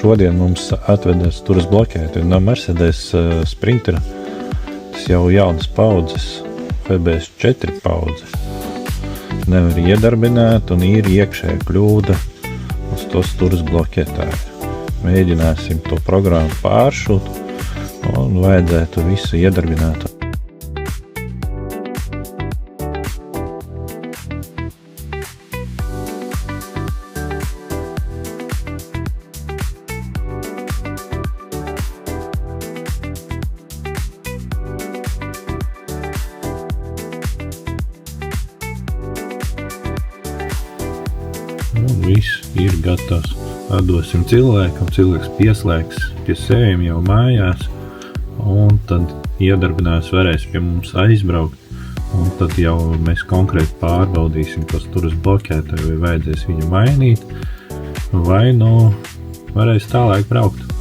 šodien mums atvedās turas bloķēti no Mercedes Sprinter. Tas jau jaunas paudzes, FBS 4 paudze. Nevar iedarbināt un ir iekšēja kļūda uz tos turas bloķētāju. Mēģināsim to programmu pāršūt un vajadzētu visu iedarbināt. Un viss ir gatavs. Atdosim cilvēkam, cilvēks pieslēgs pie sevim jau mājās, un tad iedarbinājums varēs pie mums aizbraukt, un tad jau mēs konkrēti pārbaudīsim tos turas bloķētāju, vai vajadzēs viņu mainīt, vai varēs tālāk braukt.